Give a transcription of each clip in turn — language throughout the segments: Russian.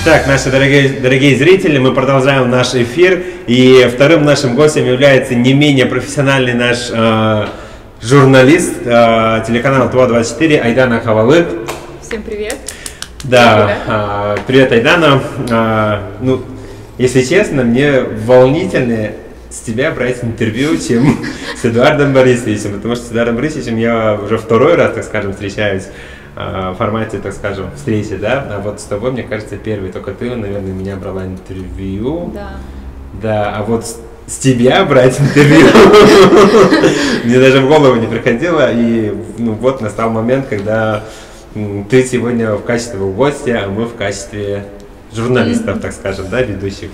Итак, наши дорогие зрители, мы продолжаем наш эфир, и вторым нашим гостем является не менее профессиональный наш журналист телеканала ТВА-24 Айдана Хавалык. Всем привет. Да, привет, Айдана. Ну, если честно, мне волнительнее с тебя брать интервью, чем с Эдуардом Борисовичем, потому что с Эдуардом Борисовичем я уже второй раз, так скажем, встречаюсь в формате, так скажем, встречи, да, а вот с тобой, мне кажется, первый, только ты, наверное, меня брала интервью. Да. Да, а вот с тебя брать интервью мне даже в голову не приходило, и ну вот настал момент, когда ты сегодня в качестве гостя, а мы в качестве журналистов, так скажем, да, ведущих.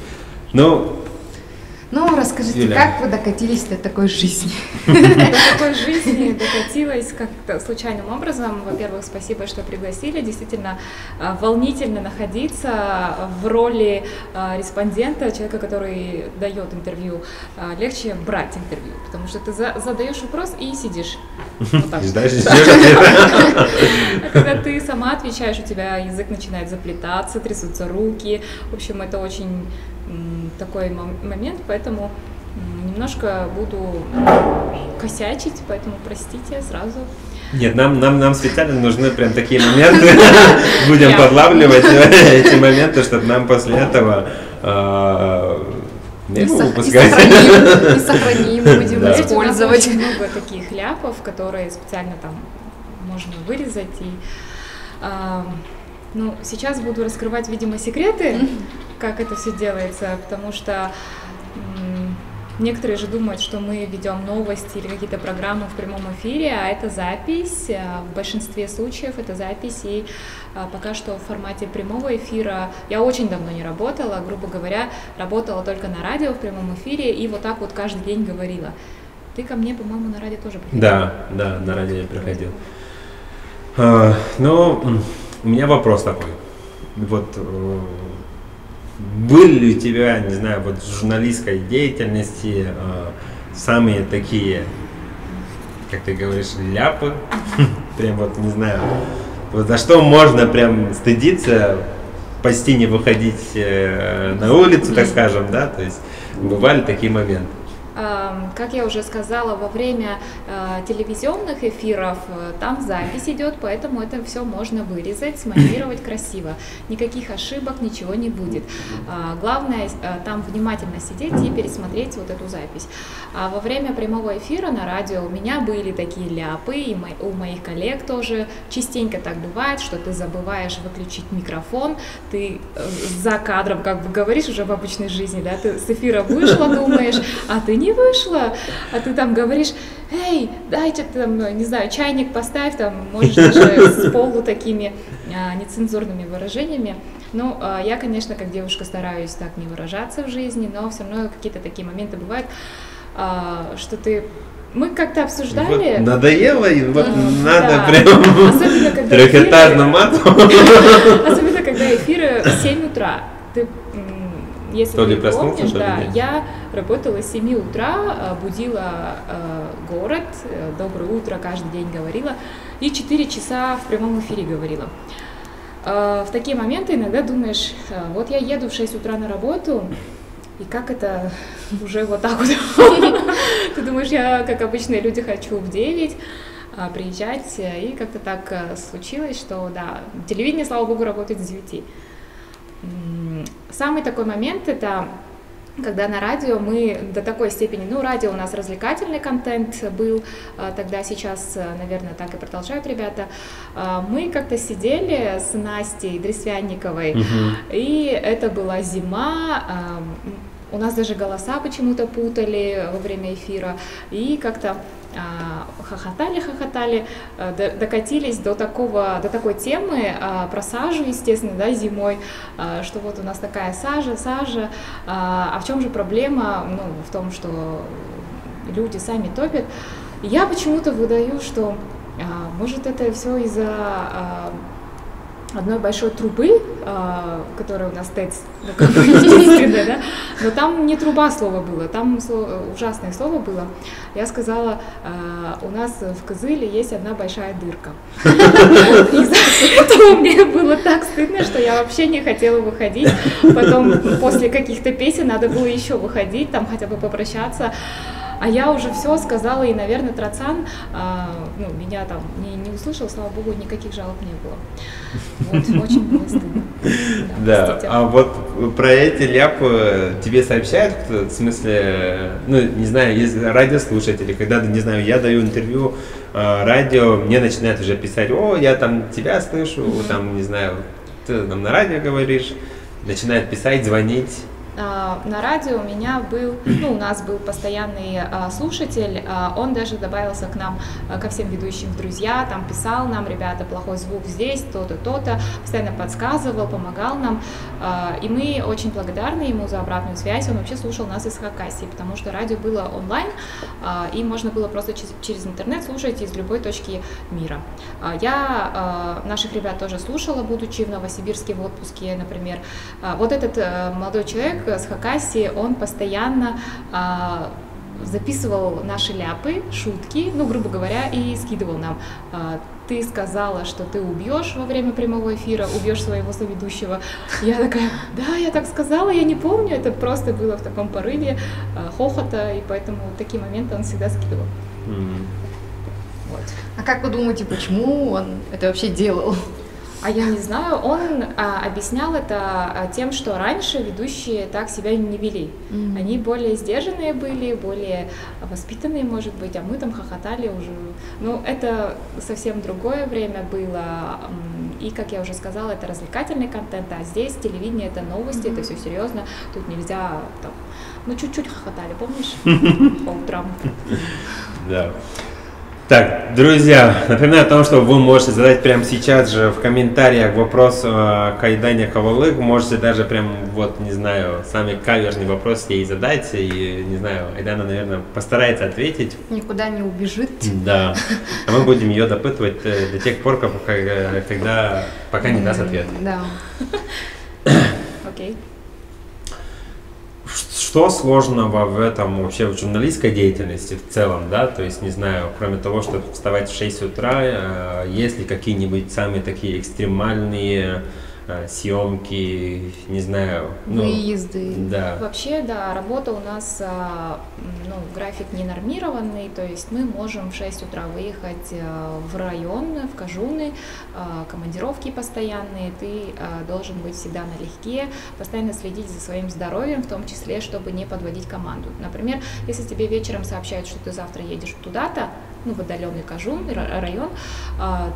Ну, расскажите, Юля, как вы докатились до такой жизни? До такой жизни докатилась как-то случайным образом. Во-первых, спасибо, что пригласили. Действительно, волнительно находиться в роли респондента, человека, который дает интервью. Легче брать интервью, потому что ты задаешь вопрос и сидишь. Ждешь. А когда ты сама отвечаешь, у тебя язык начинает заплетаться, трясутся руки. В общем, это очень такой момент, поэтому немножко буду косячить, поэтому простите сразу. Нет, нам специально нужны прям такие моменты, будем подлавливать эти моменты, чтобы нам после этого и сохраним, будем использовать. Очень много таких ляпов, которые специально там можно вырезать. И ну, сейчас буду раскрывать, видимо, секреты, как это все делается, потому что некоторые же думают, что мы ведем новости или какие-то программы в прямом эфире, а это запись. В большинстве случаев это запись, и пока что в формате прямого эфира я очень давно не работала, грубо говоря, работала только на радио в прямом эфире и вот так вот каждый день говорила. Ты ко мне, по-моему, на радио тоже приходил? Да, на радио я приходил. Но у меня вопрос такой. Вот были ли у тебя, не знаю, вот в журналистской деятельности самые такие, как ты говоришь, ляпы? Прям вот, не знаю, вот за что можно прям стыдиться, почти не выходить на улицу, так скажем, да? То есть бывали такие моменты. Как я уже сказала, во время телевизионных эфиров там запись идет, поэтому это все можно вырезать, смонтировать красиво. Никаких ошибок, ничего не будет. Главное там внимательно сидеть и пересмотреть вот эту запись. А во время прямого эфира на радио у меня были такие ляпы, и у моих коллег тоже частенько так бывает, что ты забываешь выключить микрофон, ты за кадром как бы говоришь уже в обычной жизни, да, ты с эфира вышла, думаешь, а ты не вышла, а ты там говоришь: эй, дайте там, не знаю, чайник поставь, там, можешь даже с полу такими нецензурными выражениями. Ну, я, конечно, как девушка стараюсь так не выражаться в жизни, но все равно какие-то такие моменты бывают, что ты... Мы как-то обсуждали... Вот надоело, и вот надо да. Прям трехэтажным матом. Особенно, когда эфиры в 7 утра. Если ты помнишь, да, я работала с 7 утра, будила город, доброе утро каждый день говорила, и 4 часа в прямом эфире говорила. В такие моменты иногда думаешь, вот я еду в 6 утра на работу, и как это уже вот так вот. Ты думаешь, я, как обычные люди, хочу в 9 приезжать, и как-то так случилось, что, да, телевидение, слава богу, работает с 9. Самый такой момент — это когда на радио мы до такой степени, ну, радио у нас развлекательный контент был, тогда, сейчас, наверное, так и продолжают ребята, мы как-то сидели с Настей Дресвянниковой, и это была зима, у нас даже голоса почему-то путали во время эфира, и как-то хохотали, докатились до такой темы про сажу, естественно, да, зимой, что вот у нас такая сажа, а в чем же проблема? Ну, в том, что люди сами топят. Я почему-то выдаю, что может это все из-за одной большой трубы, которая у нас ТЭЦ, Но там не труба слово было, там ужасное слово было. Я сказала, у нас в Кызыле есть одна большая дырка. Из-за этого мне было так стыдно, что я вообще не хотела выходить. Потом после каких-то песен надо было еще выходить, там хотя бы попрощаться. А я уже все сказала, и, наверное, Трацан меня там не услышал, слава богу, никаких жалоб не было. Вот, очень было стыдно. Да, а вот про эти ляпы тебе сообщают кто-то, в смысле, ну, не знаю, есть радиослушатели, когда, не знаю, я даю интервью радио, мне начинают уже писать, о, я там тебя слышу, там, не знаю, ты там на радио говоришь, начинают писать, звонить. На радио у нас был постоянный слушатель, он даже добавился к нам, ко всем ведущим в друзья, там писал нам, ребята, плохой звук здесь, то-то, то-то, постоянно подсказывал, помогал нам, и мы очень благодарны ему за обратную связь, он вообще слушал нас из Хакасии, потому что радио было онлайн, и можно было просто через интернет слушать из любой точки мира. Я наших ребят тоже слушала, будучи в Новосибирске в отпуске, например. Вот этот молодой человек с Хакасии, он постоянно записывал наши ляпы, шутки, ну, грубо говоря, и скидывал нам. Ты сказала, что ты убьешь во время прямого эфира, убьешь своего соведущего. Я такая, да, я так сказала, я не помню, это просто было в таком порыве хохота, и поэтому такие моменты он всегда скидывал. Вот. А как вы думаете, почему он это вообще делал? А я не знаю, он объяснял это тем, что раньше ведущие так себя не вели. Они более сдержанные были, более воспитанные, может быть, а мы там хохотали уже. Ну, это совсем другое время было. И, как я уже сказала, это развлекательный контент, а здесь телевидение — это новости, это все серьезно. Тут нельзя там, ну, чуть-чуть хохотали, помнишь? По утрам. Да. Так, друзья, напоминаю о том, что вы можете задать прямо сейчас же в комментариях вопрос к Айдане Хавалык. Можете даже прям, вот, не знаю, самый каверзный вопрос ей задать. И, не знаю, Айдана, наверное, постарается ответить. Никуда не убежит. Да. А мы будем ее допытывать до тех пор, пока не даст ответ. Да. Окей. Что сложного в этом вообще в журналистской деятельности в целом, да, то есть, не знаю, кроме того, что вставать в 6 утра, есть ли какие-нибудь самые такие экстремальные съемки, не знаю, выезды. Да. Вообще, да, работа у нас, график не нормированный, то есть мы можем в 6 утра выехать в район, в Кажуны, командировки постоянные, ты должен быть всегда налегке, постоянно следить за своим здоровьем, в том числе, чтобы не подводить команду. Например, если тебе вечером сообщают, что ты завтра едешь туда-то, в отдаленный Кажун, район,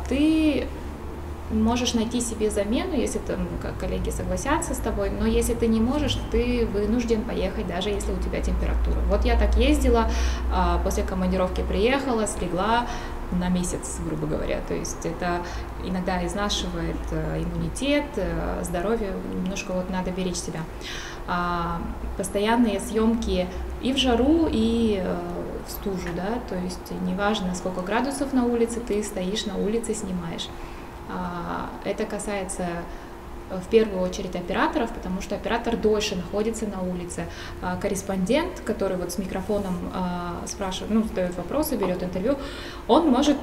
ты можешь найти себе замену, если там коллеги согласятся с тобой, но если ты не можешь, ты вынужден поехать, даже если у тебя температура. Вот я так ездила, после командировки приехала, слегла на месяц, грубо говоря, то есть это иногда изнашивает иммунитет, здоровье, немножко вот надо беречь себя. Постоянные съемки и в жару, и в стужу, да, то есть неважно, сколько градусов на улице, ты стоишь на улице, снимаешь. Это касается в первую очередь операторов, потому что оператор дольше находится на улице. Корреспондент, который вот с микрофоном спрашивает, задает вопросы, берет интервью, он может,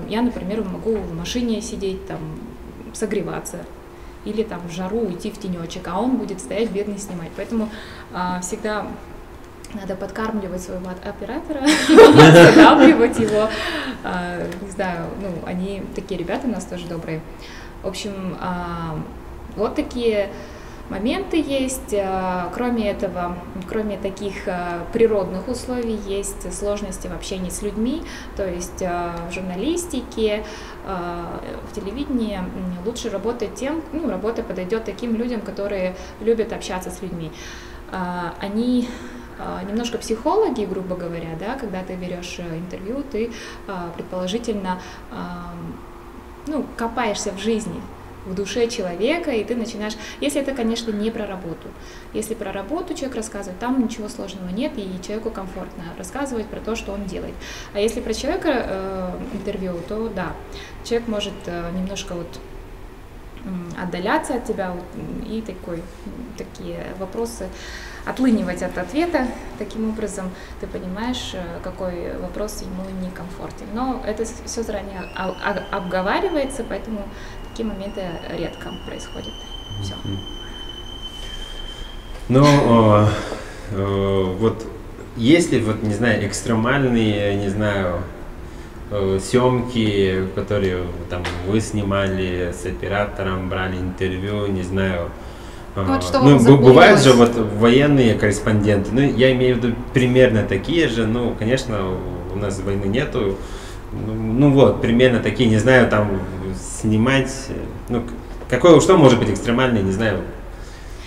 я, например, могу в машине сидеть, согреваться, или в жару уйти в тенечек, а он будет стоять бедный снимать. Поэтому всегда надо подкармливать своего оператора, задавливать его. Не знаю, они такие ребята у нас тоже добрые. В общем, вот такие моменты есть. Кроме этого, кроме таких природных условий, есть сложности в общении с людьми. То есть в журналистике, в телевидении лучше работать работа подойдет таким людям, которые любят общаться с людьми. Они немножко психологи, грубо говоря, да, когда ты берешь интервью, ты предположительно копаешься в жизни, в душе человека, и ты начинаешь, если это, конечно, не про работу. Если про работу человек рассказывает, там ничего сложного нет, и человеку комфортно рассказывать про то, что он делает. А если про человека интервью, то да, человек может немножко отдаляться от тебя и такие вопросы отлынивать от ответа. Таким образом, ты понимаешь, какой вопрос ему некомфортен. Но это все заранее обговаривается, поэтому такие моменты редко происходят. Все. Ну, вот если, вот, не знаю, экстремальные, не знаю, съемки, которые там вы снимали с оператором, брали интервью, не знаю. Бывают же вот военные корреспонденты, ну, я имею в виду примерно такие же, ну, конечно, у нас войны нету, ну вот, примерно такие, не знаю, там, снимать, ну, что может быть экстремальное, не знаю,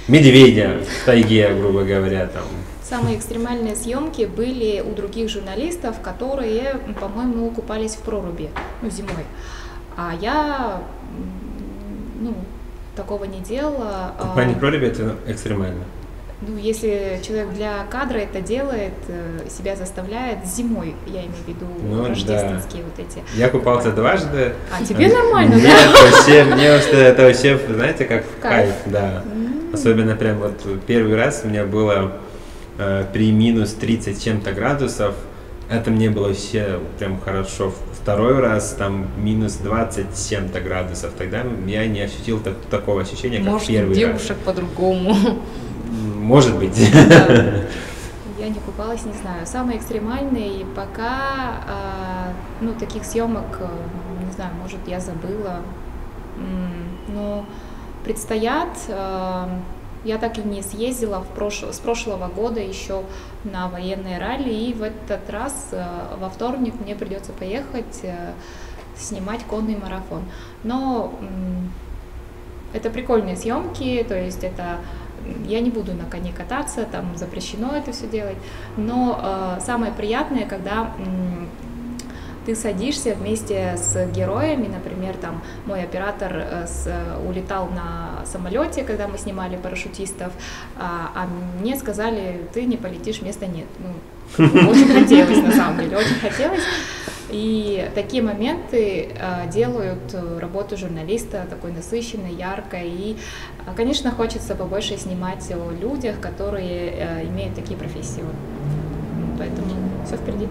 медведя в тайге, грубо говоря, там. Самые экстремальные съемки были у других журналистов, которые, по-моему, купались в проруби, зимой. А я, такого не делала. Купание в проруби — это экстремально? Если человек для кадра это делает, себя заставляет зимой, я имею в виду рождественские вот эти. Я купался дважды. А тебе нормально, да? Нет, вообще, мне это вообще, знаете, как в кайф, да. Особенно прям вот первый раз у меня было при минус 30 чем-то градусов, это мне было вообще прям хорошо. Второй раз там минус 20 чем-то градусов, тогда я не ощутил такого ощущения, как в первый раз. Может, девушек по-другому. Может быть. Я не купалась, не знаю. Самые экстремальные пока, таких съемок, не знаю, может, я забыла, но предстоят. Я так и не съездила с прошлого года еще на военные ралли, и в этот раз во вторник мне придется поехать снимать конный марафон. Но это прикольные съемки, то есть это я не буду на коне кататься, там запрещено это все делать, но самое приятное, когда ты садишься вместе с героями, например, там мой оператор улетал на самолете, когда мы снимали парашютистов, а мне сказали, ты не полетишь, места нет. Очень хотелось, на самом деле, очень хотелось. И такие моменты делают работу журналиста такой насыщенной, яркой. И, конечно, хочется побольше снимать о людях, которые имеют такие профессии. Поэтому все впереди.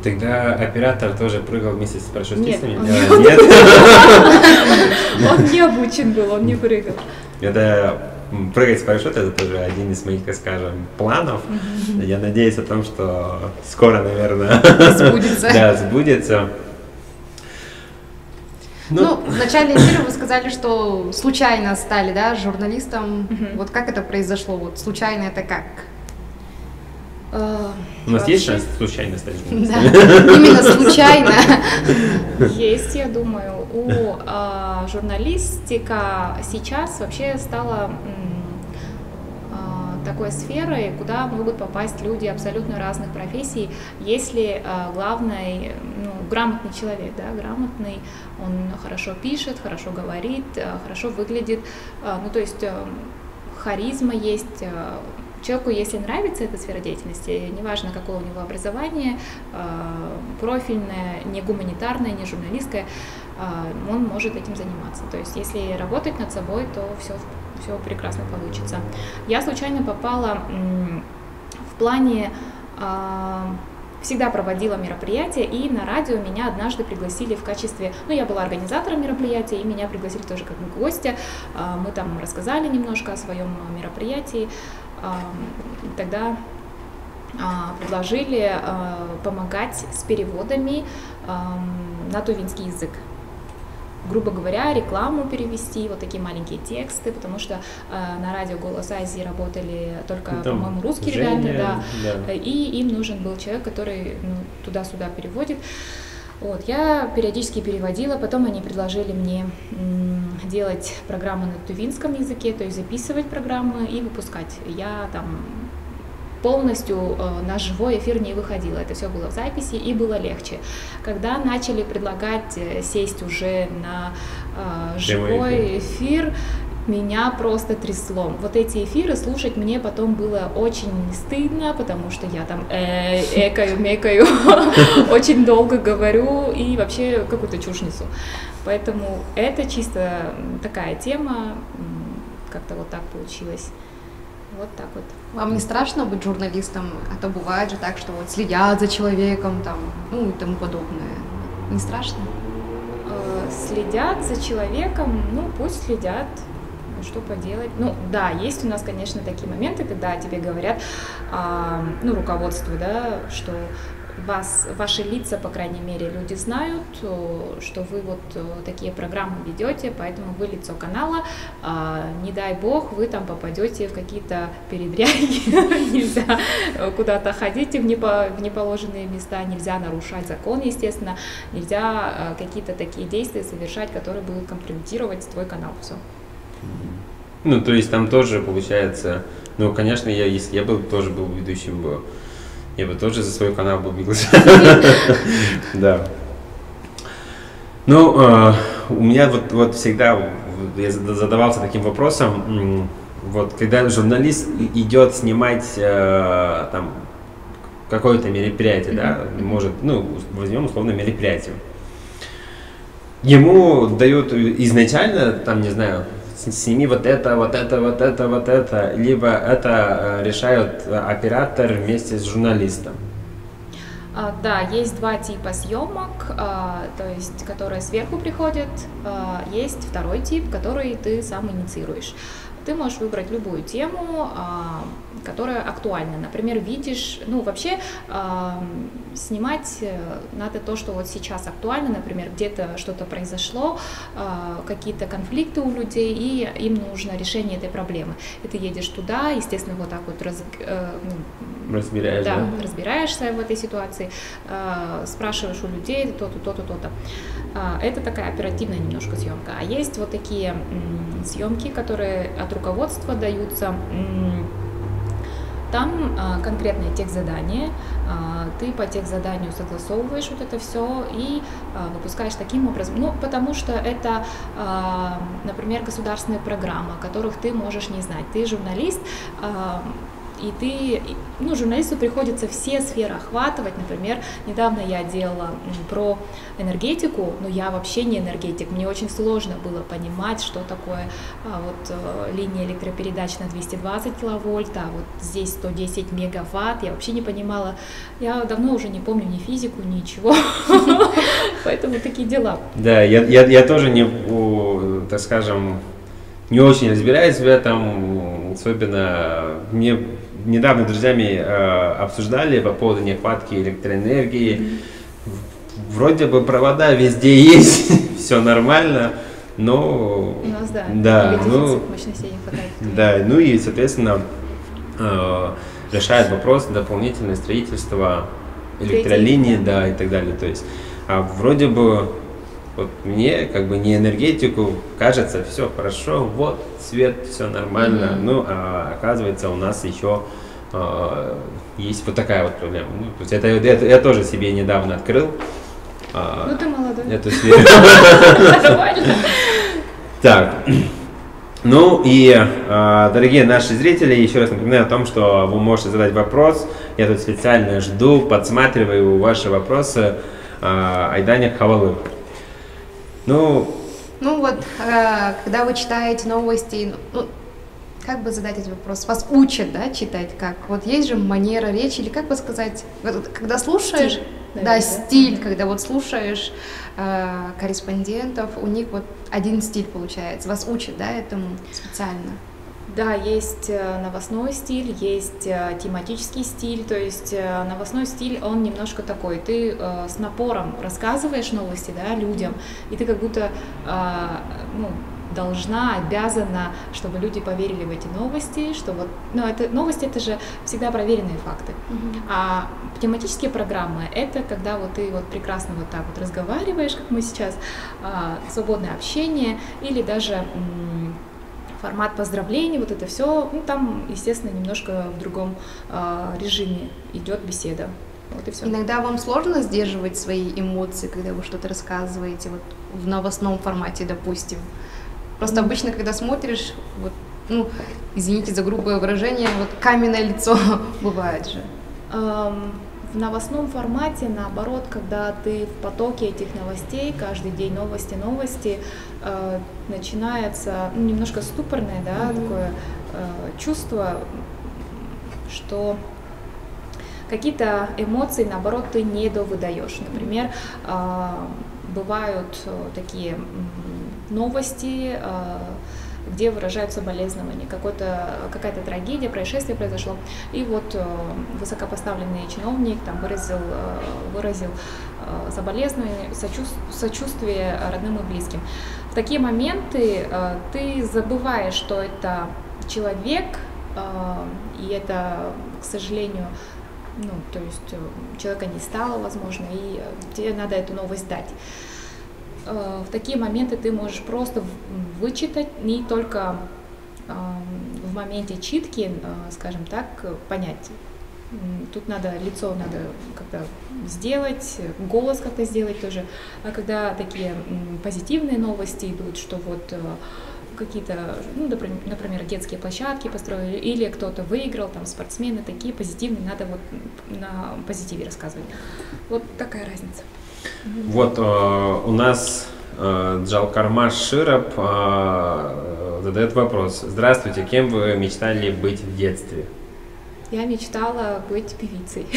Тогда оператор тоже прыгал вместе с парашютистами? Нет, он не обучен был, он не прыгал. Это прыгать с парашюта — это тоже один из моих, так скажем, планов. Я надеюсь о том, что скоро, наверное, сбудется. Да, сбудется. В начале эфира вы сказали, что случайно стали, да, журналистом. Вот как это произошло? Вот случайно это как? У нас есть шанс случайно стать журналистом? Да, именно случайно. Есть, я думаю. Журналистика сейчас вообще стала такой сферой, куда могут попасть люди абсолютно разных профессий, если главный, грамотный человек, да, грамотный, он хорошо пишет, хорошо говорит, хорошо выглядит, то есть харизма есть. Человеку, если нравится эта сфера деятельности, неважно, какое у него образование, профильное, не гуманитарное, не журналистское, он может этим заниматься. То есть, если работать над собой, то все прекрасно получится. Я случайно попала в плане, всегда проводила мероприятия, и на радио меня однажды пригласили в качестве, я была организатором мероприятия, и меня пригласили тоже как бы гостя. Мы там рассказали немножко о своем мероприятии. Тогда предложили помогать с переводами на тувинский язык. Грубо говоря, рекламу перевести, вот такие маленькие тексты, потому что на радио «Голос Азии» работали только, по-моему, русские ребята, да, и им нужен был человек, который туда-сюда переводит. Вот, я периодически переводила, потом они предложили мне делать программы на тувинском языке, то есть записывать программы и выпускать. Я там полностью на живой эфир не выходила, это все было в записи и было легче. Когда начали предлагать сесть уже на живой эфир, меня просто трясло. Вот эти эфиры слушать мне потом было очень стыдно, потому что я там экаю, мекаю, очень долго говорю и вообще какую-то чушь несу. Поэтому это чисто такая тема, как-то вот так получилось. Вот так вот. Вам не страшно быть журналистом? А то бывает же так, что вот следят за человеком там, ну и тому подобное. Не страшно? Следят за человеком, ну пусть следят. Что поделать? Ну да, есть у нас, конечно, такие моменты, когда тебе говорят, ну, руководство, да, что ваши лица, по крайней мере, люди знают, что вы вот такие программы ведете, поэтому вы лицо канала, не дай бог, вы там попадете в какие-то передряги, нельзя куда-то ходить в неположенные места, нельзя нарушать закон, естественно, нельзя какие-то такие действия совершать, которые будут компрометировать твой канал, все. Ну, то есть там тоже получается, ну, конечно, если я тоже был ведущим, я бы тоже за свой канал был бился. Да. Ну, у меня вот всегда, я задавался таким вопросом, вот когда журналист идет снимать там какое-то мероприятие, да, может, ну, возьмем условно мероприятие, ему дают изначально, там, не знаю, сними вот это, вот это, вот это, вот это, либо это решают оператор вместе с журналистом. Да, есть два типа съемок, то есть, которые сверху приходят, есть второй тип, который ты сам инициируешь. Ты можешь выбрать любую тему, которая актуальна. Например, видишь, ну вообще снимать надо то, что вот сейчас актуально, например, где-то что-то произошло, какие-то конфликты у людей, и им нужно решение этой проблемы. И ты едешь туда, естественно, вот так вот разбираешься в этой ситуации, спрашиваешь у людей то-то, то-то, то-то. Это такая оперативная немножко съемка. А есть вот такие съемки, которые от руководства даются. Там конкретное техзадание, ты по техзаданию согласовываешь вот это все и выпускаешь таким образом, ну, потому что это, например, государственные программы, которых ты можешь не знать. Ты журналист, и ты, ну, журналисту приходится все сферы охватывать. Например, недавно я делала про энергетику, но я вообще не энергетик, мне очень сложно было понимать, что такое линия электропередач на 220 киловольт, а вот здесь 110 мегаватт, я вообще не понимала, я давно уже не помню ни физику, ничего, поэтому такие дела. Да, я тоже не, так скажем, не очень разбираюсь в этом, особенно мне недавно с друзьями обсуждали по поводу нехватки электроэнергии. Вроде бы провода везде есть, все нормально, но... У нас, мощностей не хватает. Да, ну и, соответственно, решает вопрос дополнительное строительство электролиний, да, и так далее. То есть, вроде бы, вот мне, как бы не энергетику, кажется, все хорошо, вот, свет, все нормально, ну, а оказывается, у нас еще есть вот такая вот проблема. Ну, то есть это я тоже себе недавно открыл. Ну, ты молодой. Эту сферу. Нормально. Так, ну и, дорогие наши зрители, еще раз напоминаю о том, что вы можете задать вопрос. Я тут специально жду, подсматриваю ваши вопросы. Айдане Хавалы. Ну вот, когда вы читаете новости, ну, как бы задать этот вопрос? Вас учат, да, читать как? Вот есть же манера речи, или как бы сказать, когда слушаешь, стиль, когда вот слушаешь корреспондентов, у них вот один стиль получается. Вас учат, да, этому специально? Да, есть новостной стиль, есть тематический стиль, то есть новостной стиль, он немножко такой, ты с напором рассказываешь новости, да, людям, и ты как будто, должна, обязана, чтобы люди поверили в эти новости, что вот, новости это же всегда проверенные факты. А тематические программы это когда вот ты вот прекрасно вот так вот разговариваешь, как мы сейчас, свободное общение или даже формат поздравлений, вот это все, там, естественно, немножко в другом режиме идет беседа. Вот и все. Иногда вам сложно сдерживать свои эмоции, когда вы что-то рассказываете, вот в новостном формате, допустим? Просто обычно, когда смотришь, вот, ну, извините за грубое выражение, вот каменное лицо бывает же. В новостном формате, наоборот, когда ты в потоке этих новостей, каждый день новости, начинается немножко ступорное, да, такое чувство, что какие-то эмоции, наоборот, ты не довыдаешь. Например, бывают такие новости, где выражают соболезнования, какая-то трагедия, происшествие произошло, и вот высокопоставленный чиновник там выразил соболезнования, сочувствие родным и близким. В такие моменты ты забываешь, что это человек, и это, к сожалению, то есть человека не стало, возможно, и тебе надо эту новость дать. В такие моменты ты можешь просто вычитать, не только в моменте читки, скажем так, понять. Тут лицо надо как-то сделать, голос как-то сделать тоже. А когда такие позитивные новости идут, что вот какие-то, например, детские площадки построили, или кто-то выиграл, там спортсмены такие позитивные, надо вот на позитиве рассказывать. Вот такая разница. Вот у нас Джалкарма Широп задает вопрос. Здравствуйте, кем вы мечтали быть в детстве? Я мечтала быть певицей.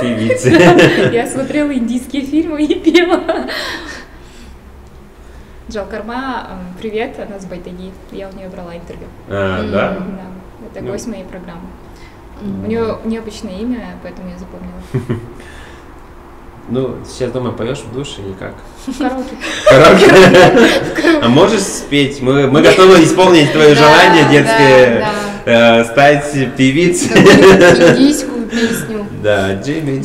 Певицей. Я смотрела индийские фильмы и пела. Джалкарма, привет, она с Байтаги. Я у нее брала интервью. Да? Да, это гость моей программы. У нее необычное имя, поэтому я запомнила. Ну, сейчас дома поешь в душе или как? Караоке. Караоке? А можешь спеть? Мы готовы исполнить твое желание детское, стать певицей. Индийскую песню. Да, Джимми.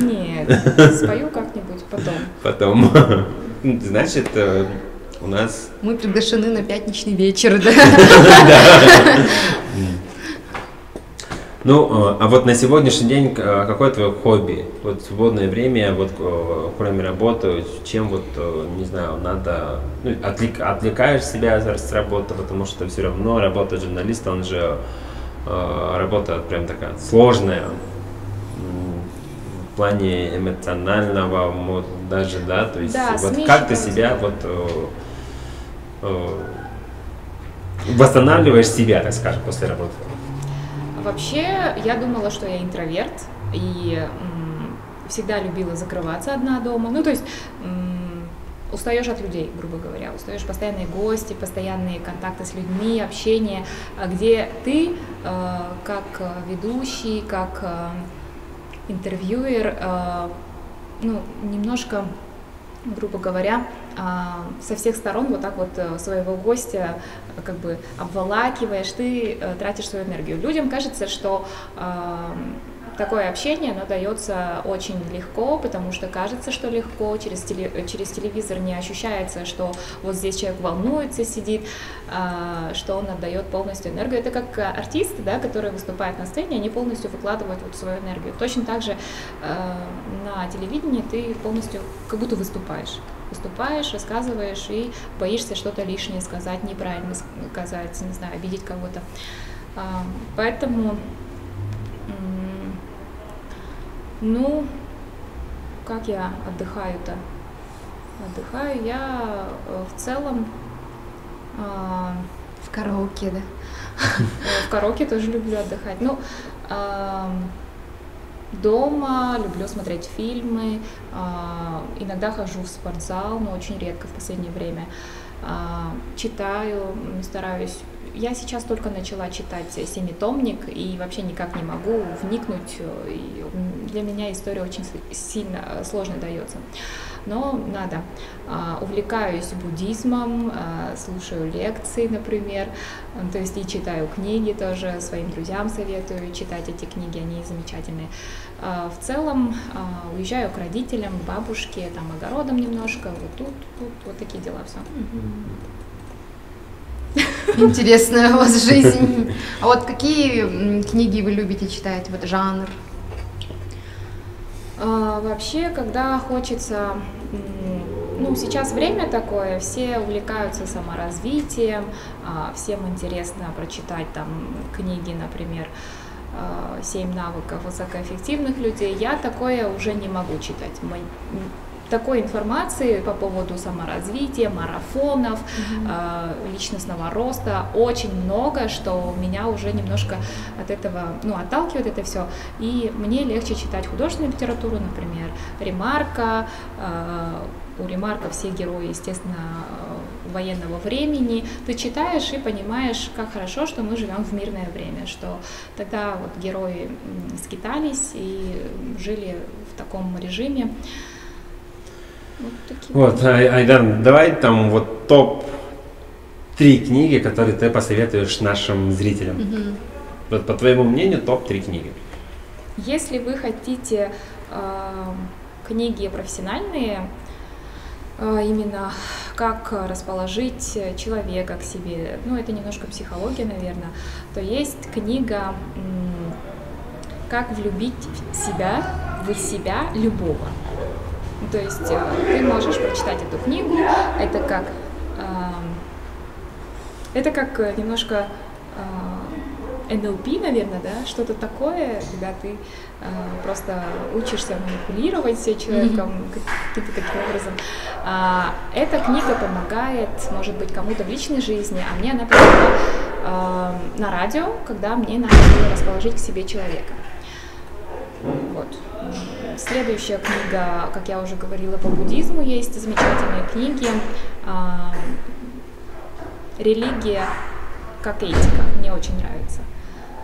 Нет, спою как-нибудь Потом. Значит, у нас... Мы приглашены на пятничный вечер, да? Ну, а вот на сегодняшний день какое твое хобби? Вот в свободное время, вот кроме работы, чем вот, не знаю, надо, отвлекаешь себя с работы, потому что все равно работа журналиста, он же работа прям такая сложная, в плане эмоционального даже, да, то есть да, вот как ты себя вот восстанавливаешь себя, так скажем, после работы? Вообще, я думала, что я интроверт, и всегда любила закрываться одна дома. Ну, то есть устаешь от людей, грубо говоря, устаешь постоянные гости, постоянные контакты с людьми, общение, где ты как ведущий, как интервьюер, немножко, грубо говоря, со всех сторон вот так вот своего гостя как бы обволакиваешь, ты тратишь свою энергию. Людям кажется, что такое общение, оно дается очень легко, потому что кажется, что легко, через телевизор не ощущается, что вот здесь человек волнуется, сидит, что он отдает полностью энергию. Это как артисты, да, которые выступают на сцене, они полностью выкладывают вот свою энергию. Точно так же на телевидении ты полностью как будто выступаешь, рассказываешь и боишься что-то лишнее сказать, неправильно сказать, не знаю, обидеть кого-то. Поэтому, как я отдыхаю-то? Отдыхаю я в целом... В караоке, да? В караоке тоже люблю отдыхать. Дома люблю смотреть фильмы, иногда хожу в спортзал, но очень редко в последнее время. Читаю, стараюсь. Я сейчас только начала читать семитомник и вообще никак не могу вникнуть. И для меня история очень сильно сложно дается. Но надо. Увлекаюсь буддизмом, слушаю лекции, например, то есть и читаю книги тоже, своим друзьям советую читать эти книги, они замечательные. В целом уезжаю к родителям, к бабушке, там огородом немножко, вот тут, вот такие дела, все. Интересная у вас жизнь. А вот какие книги вы любите читать, вот жанр? Вообще, когда хочется ну, сейчас время такое, все увлекаются саморазвитием, всем интересно прочитать там книги, например, «7 навыков высокоэффективных людей». Я такое уже не могу читать. Такой информации по поводу саморазвития, марафонов, личностного роста очень много, что меня уже немножко от этого, ну, отталкивает это все. И мне легче читать художественную литературу, например, Ремарка. У Ремарка все герои, естественно, военного времени. Ты читаешь и понимаешь, как хорошо, что мы живем в мирное время, что тогда вот герои скитались и жили в таком режиме. Вот, Айдан, давай там вот топ-3 книги, которые ты посоветуешь нашим зрителям. Вот, по твоему мнению, топ-3 книги. Если вы хотите книги профессиональные, именно как расположить человека к себе, ну это немножко психология, наверное, то есть книга «Как влюбить в себя любого». То есть ты можешь прочитать эту книгу, это как немножко НЛП, наверное, да, что-то такое, когда ты просто учишься манипулировать человеком каким-то таким образом. Эта книга помогает, может быть, кому-то в личной жизни, а мне она помогла на радио, когда мне надо было расположить к себе человека. Вот. Следующая книга, как я уже говорила, по буддизму есть замечательные книги. «Религия как этика» мне очень нравится.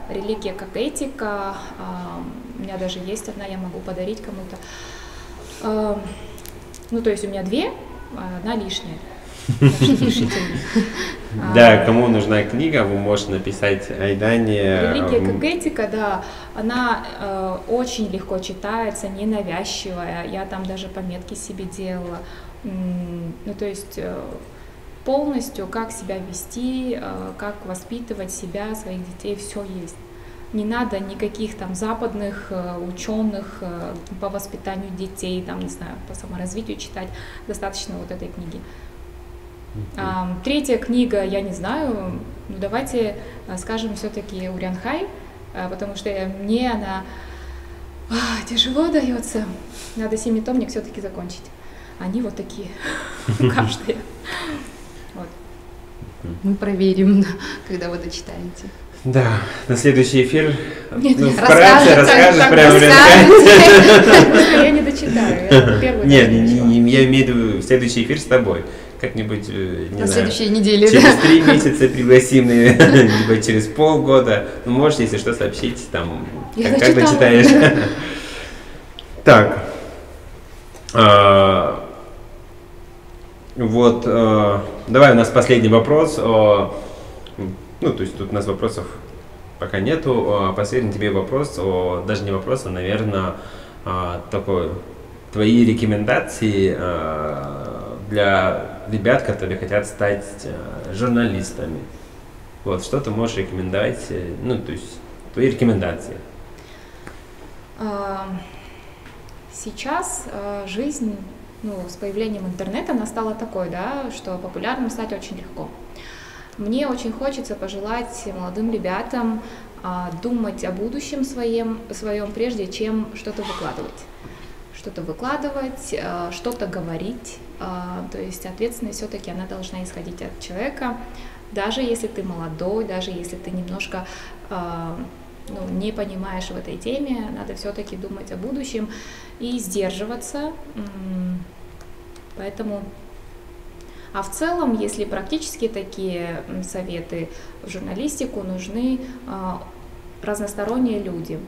«Религия как этика», у меня даже есть одна, я могу подарить кому-то. Ну, то есть у меня 2, одна лишняя. Да, кому нужна книга, вы можете написать Айдане. «Религия как этика», да, она очень легко читается, ненавязчивая. Я там даже пометки себе делала. Ну, то есть полностью как себя вести, как воспитывать себя, своих детей, все есть. Не надо никаких там западных ученых по воспитанию детей, там, не знаю, по саморазвитию читать. Достаточно вот этой книги. Третья книга, я не знаю, ну давайте скажем все-таки Урян Хай, потому что мне она тяжело дается. Надо 7-томник все-таки закончить. Они вот такие, каждая. Вот. Мы проверим, когда вы дочитаете. Да, на следующий эфир расскажешь прямо Урян Хай. Я не дочитаю. Нет, я имею в виду следующий эфир с тобой. Как-нибудь, на следующей неделе, через 3 месяца пригласим, либо через полгода. Ну, можешь, если что, сообщить, там, как дочитаешь. Так. Вот, давай у нас последний вопрос. Ну, то есть тут у нас вопросов пока нету. Последний тебе вопрос, даже не вопрос, а, наверное, такой, твои рекомендации для ребят, которые хотят стать журналистами. Вот, что ты можешь рекомендовать, ну, то есть, твои рекомендации. Сейчас жизнь, ну, с появлением интернета, она стала такой, да, что популярным стать очень легко. Мне очень хочется пожелать молодым ребятам думать о будущем своем, прежде чем что-то выкладывать. Что-то говорить, то есть ответственность все-таки она должна исходить от человека, даже если ты молодой, даже если ты немножко не понимаешь в этой теме, надо все-таки думать о будущем и сдерживаться, поэтому... А в целом, если практически такие советы в журналистику, нужны разносторонние люди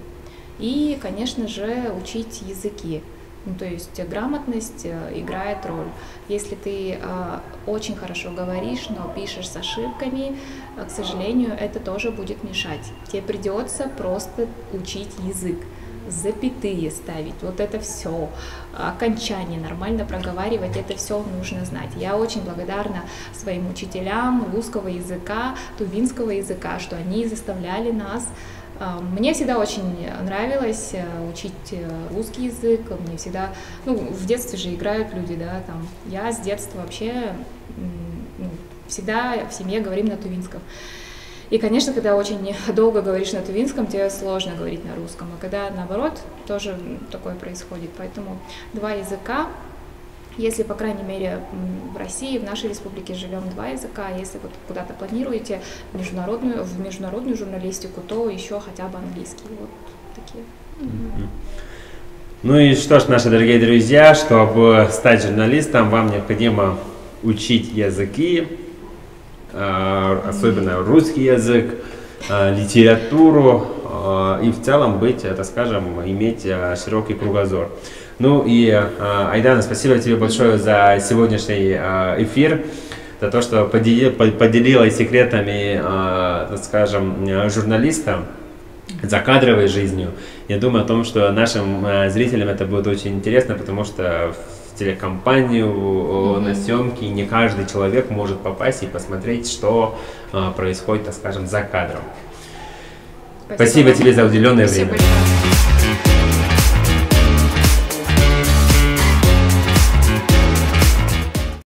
и, конечно же, учить языки. Ну, то есть грамотность играет роль. Если ты очень хорошо говоришь, но пишешь с ошибками, к сожалению, это тоже будет мешать. Тебе придется просто учить язык, запятые ставить, вот это все, окончание нормально проговаривать, это все нужно знать. Я очень благодарна своим учителям русского языка, тувинского языка, что они заставляли нас Мне всегда очень нравилось учить русский язык, мне всегда, ну, в детстве же играют люди, да, там, я с детства вообще всегда в семье говорим на тувинском. И, конечно, когда очень долго говоришь на тувинском, тебе сложно говорить на русском, а когда наоборот, тоже такое происходит, поэтому 2 языка. Если, по крайней мере, в России, в нашей республике живем 2 языка, если вот куда-то планируете в международную журналистику, то еще хотя бы английский. Вот такие. Ну и что ж, наши дорогие друзья, чтобы стать журналистом, вам необходимо учить языки, особенно русский язык, литературу и в целом быть, так скажем, иметь широкий кругозор. Ну и, Айдана, спасибо тебе большое за сегодняшний эфир, за то, что поделилась секретами, так скажем, журналиста, закадровой жизнью. Я думаю о том, что нашим зрителям это будет очень интересно, потому что в телекомпанию на съемки не каждый человек может попасть и посмотреть, что происходит, так скажем, за кадром. Спасибо тебе за уделенное время. Большое.